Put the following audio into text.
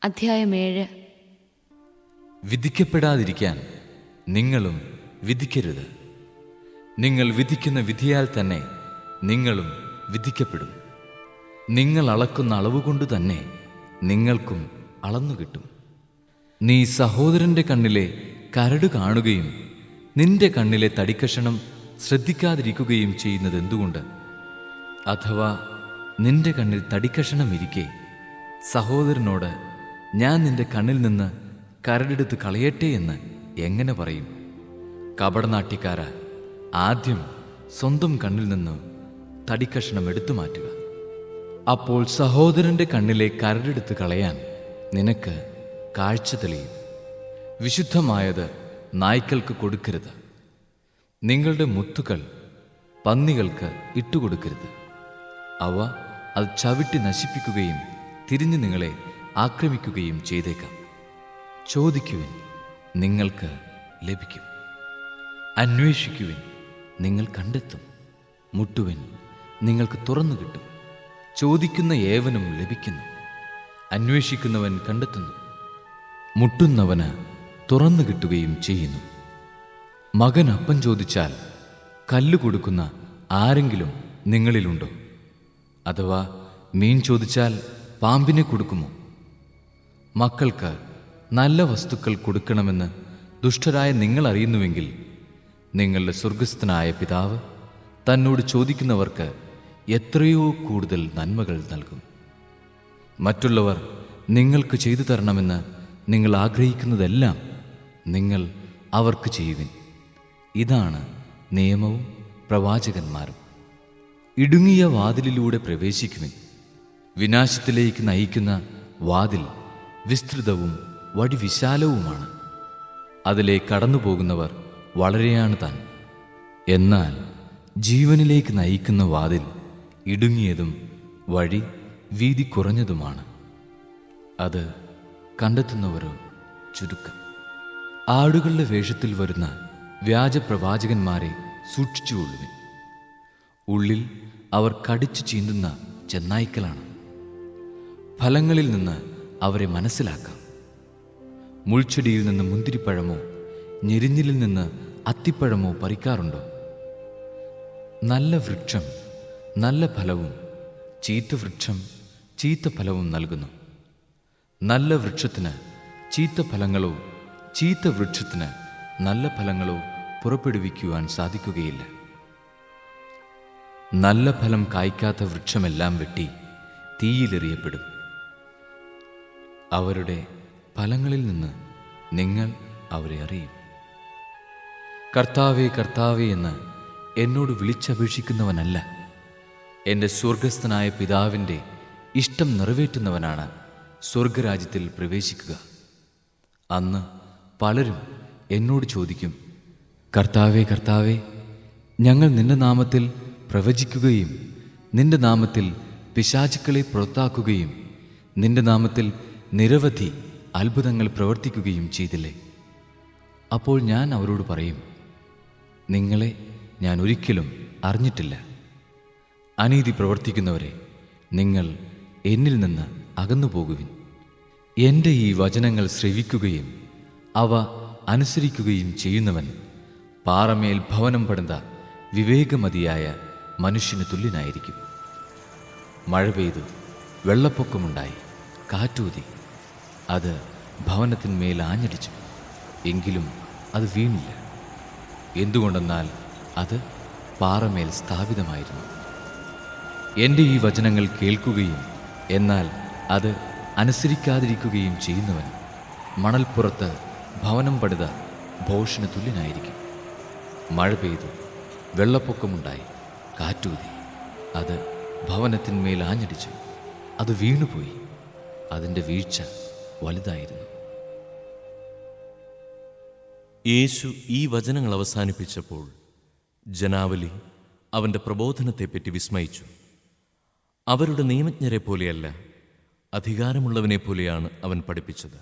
അധ്യായം 7. വിധിക്കപ്പെടാതിരിക്കാൻ നിങ്ങളും വിധിക്കരുത്. നിങ്ങൾ വിധിക്കുന്ന വിധിയാൽ തന്നെ നിങ്ങളും വിധിക്കപ്പെടും. നിങ്ങൾ അളക്കുന്ന അളവുകൊണ്ട് തന്നെ നിങ്ങൾക്കും അളന്നുകിട്ടും. നീ സഹോദരന്റെ കണ്ണിലെ കരട് കാണുകയും നിന്റെ കണ്ണിലെ തടിക്കഷണം ശ്രദ്ധിക്കാതിരിക്കുകയും ചെയ്യുന്നത് എന്തുകൊണ്ട്? അഥവാ നിന്റെ കണ്ണിൽ തടിക്കഷണം ഇരിക്കെ സഹോദരനോട് ഞാൻ നിന്റെ കണ്ണിൽ നിന്ന് കരടെടുത്ത് കളയട്ടെ എന്ന് എങ്ങനെ പറയും? കപടനാട്യക്കാര, ആദ്യം സ്വന്തം കണ്ണിൽ നിന്ന് തടിക്കഷണം എടുത്തു മാറ്റുക. അപ്പോൾ സഹോദരന്റെ കണ്ണിലെ കരടെടുത്ത് കളയാൻ നിനക്ക് കാഴ്ച തെളിയും. വിശുദ്ധമായത് നായ്ക്കൾക്ക് കൊടുക്കരുത്. നിങ്ങളുടെ മുത്തുകൾ പന്നികൾക്ക് ഇട്ടുകൊടുക്കരുത്. അവ അത് ചവിട്ടി നശിപ്പിക്കുകയും തിരിഞ്ഞു നിങ്ങളെ ആക്രമിക്കുകയും ചെയ്തേക്കാം. ചോദിക്കുവിൻ, നിങ്ങൾക്ക് ലഭിക്കും. അന്വേഷിക്കുവിൻ, നിങ്ങൾ കണ്ടെത്തും. മുട്ടുവിൻ, നിങ്ങൾക്ക് തുറന്നു കിട്ടും. ചോദിക്കുന്ന ഏവനും ലഭിക്കുന്നു, അന്വേഷിക്കുന്നവൻ കണ്ടെത്തുന്നു, മുട്ടുന്നവന് തുറന്നു കിട്ടുകയും ചെയ്യുന്നു. മകൻ അപ്പം ചോദിച്ചാൽ കല്ല് കൊടുക്കുന്ന ആരെങ്കിലും നിങ്ങളിലുണ്ടോ? അഥവാ മീൻ ചോദിച്ചാൽ പാമ്പിനെ കൊടുക്കുമോ? മക്കൾക്ക് നല്ല വസ്തുക്കൾ കൊടുക്കണമെന്ന് ദുഷ്ടരായ നിങ്ങൾ അറിയുന്നുവെങ്കിൽ നിങ്ങളുടെ സ്വർഗസ്ഥനായ പിതാവ് തന്നോട് ചോദിക്കുന്നവർക്ക് എത്രയോ കൂടുതൽ നന്മകൾ നൽകും. മറ്റുള്ളവർ നിങ്ങൾക്ക് ചെയ്തു തരണമെന്ന് നിങ്ങൾ ആഗ്രഹിക്കുന്നതെല്ലാം നിങ്ങൾ അവർക്ക് ചെയ്യുവിൻ. ഇതാണ് നിയമവും പ്രവാചകന്മാരും. ഇടുങ്ങിയ വാതിലിലൂടെ പ്രവേശിക്കുവിൻ. വിനാശത്തിലേക്ക് നയിക്കുന്ന വാതിൽ വിസ്തൃതവും വഴി വിശാലവുമാണ്. അതിലെ കടന്നുപോകുന്നവർ വളരെയാണ് താൻ. എന്നാൽ ജീവനിലേക്ക് നയിക്കുന്ന വാതിൽ ഇടുങ്ങിയതും വഴി വീതി കുറഞ്ഞതുമാണ്. അത് കണ്ടെത്തുന്നവരോ ചുരുക്കം. ആടുകളുടെ വേഷത്തിൽ വരുന്ന വ്യാജപ്രവാചകന്മാരെ സൂക്ഷിച്ചുകൊള്ളുവിൻ. ഉള്ളിൽ അവർ കടിച്ചു ചീന്തുന്ന ചെന്നായ്ക്കളാണ്. ഫലങ്ങളിൽ നിന്ന് അവരെ മനസ്സിലാക്കാം. മുൾച്ചെടിയിൽ നിന്ന് മുന്തിരിപ്പഴമോ ഞെരിഞ്ഞിലിൽ നിന്ന് അത്തിപ്പഴമോ പറിക്കാറുണ്ടോ? നല്ല വൃക്ഷം നല്ല ഫലവും ചീത്ത വൃക്ഷം ചീത്ത ഫലവും നൽകുന്നു. നല്ല വൃക്ഷത്തിന് ചീത്ത ഫലങ്ങളോ ചീത്ത വൃക്ഷത്തിന് നല്ല ഫലങ്ങളോ പുറപ്പെടുവിക്കുവാൻ സാധിക്കുകയില്ല. നല്ല ഫലം കായ്ക്കാത്ത വൃക്ഷമെല്ലാം വെട്ടി തീയിലെറിയപ്പെടും. അവരുടെ ഫലങ്ങളിൽ നിന്ന് നിങ്ങൾ അവരെ അറിയും. കർത്താവേ, കർത്താവേ എന്ന് എന്നോട് വിളിച്ചപേക്ഷിക്കുന്നവനല്ല, എൻ്റെ സ്വർഗസ്ഥനായ പിതാവിൻ്റെ ഇഷ്ടം നിറവേറ്റുന്നവനാണ് സ്വർഗരാജ്യത്തിൽ പ്രവേശിക്കുക. അന്ന് പലരും എന്നോട് ചോദിക്കും, കർത്താവേ, കർത്താവേ, ഞങ്ങൾ നിന്റെ നാമത്തിൽ പ്രവചിക്കുകയും നിന്റെ നാമത്തിൽ പിശാചുക്കളെ പുറത്താക്കുകയും നിന്റെ നാമത്തിൽ നിരവധി അത്ഭുതങ്ങൾ പ്രവർത്തിക്കുകയും ചെയ്തില്ലേ? അപ്പോൾ ഞാൻ അവരോട് പറയും, നിങ്ങളെ ഞാൻ ഒരിക്കലും അറിഞ്ഞിട്ടില്ല. അനീതി പ്രവർത്തിക്കുന്നവരെ, നിങ്ങൾ എന്നിൽ നിന്ന് അകന്നു പോകുവിൻ. എൻ്റെ ഈ വചനങ്ങൾ ശ്രവിക്കുകയും അവ അനുസരിക്കുകയും ചെയ്യുന്നവൻ പാറമേൽ ഭവനം പണിത വിവേകമതിയായ മനുഷ്യന് തുല്യനായിരിക്കും. മഴ പെയ്തു, വെള്ളപ്പൊക്കമുണ്ടായി, കാറ്റൂതി, അത് ഭവനത്തിന്മേൽ ആഞ്ഞടിച്ചു. എങ്കിലും അത് വീണില്ല. എന്തുകൊണ്ടെന്നാൽ അത് പാറമേൽ സ്ഥാപിതമായിരുന്നു. എൻ്റെ ഈ വചനങ്ങൾ കേൾക്കുകയും എന്നാൽ അത് അനുസരിക്കാതിരിക്കുകയും ചെയ്യുന്നവൻ മണൽപ്പുറത്ത് ഭവനം പണിത ഭോഷന് തുല്യനായിരിക്കും. മഴ പെയ്തു, വെള്ളപ്പൊക്കമുണ്ടായി, കാറ്റൂതി, അത് ഭവനത്തിന്മേൽ ആഞ്ഞടിച്ചു. അത് വീണുപോയി. അതിൻ്റെ വീഴ്ച വലുതായിരുന്നു. യേശു ഈ വചനങ്ങൾ അവസാനിപ്പിച്ചപ്പോൾ ജനാവലി അവൻ്റെ പ്രബോധനത്തെപ്പറ്റി വിസ്മയിച്ചു. അവരുടെ നിയമജ്ഞരെ പോലെയല്ല, അധികാരമുള്ളവനെ പോലെയാണ് അവൻ പഠിപ്പിച്ചത്.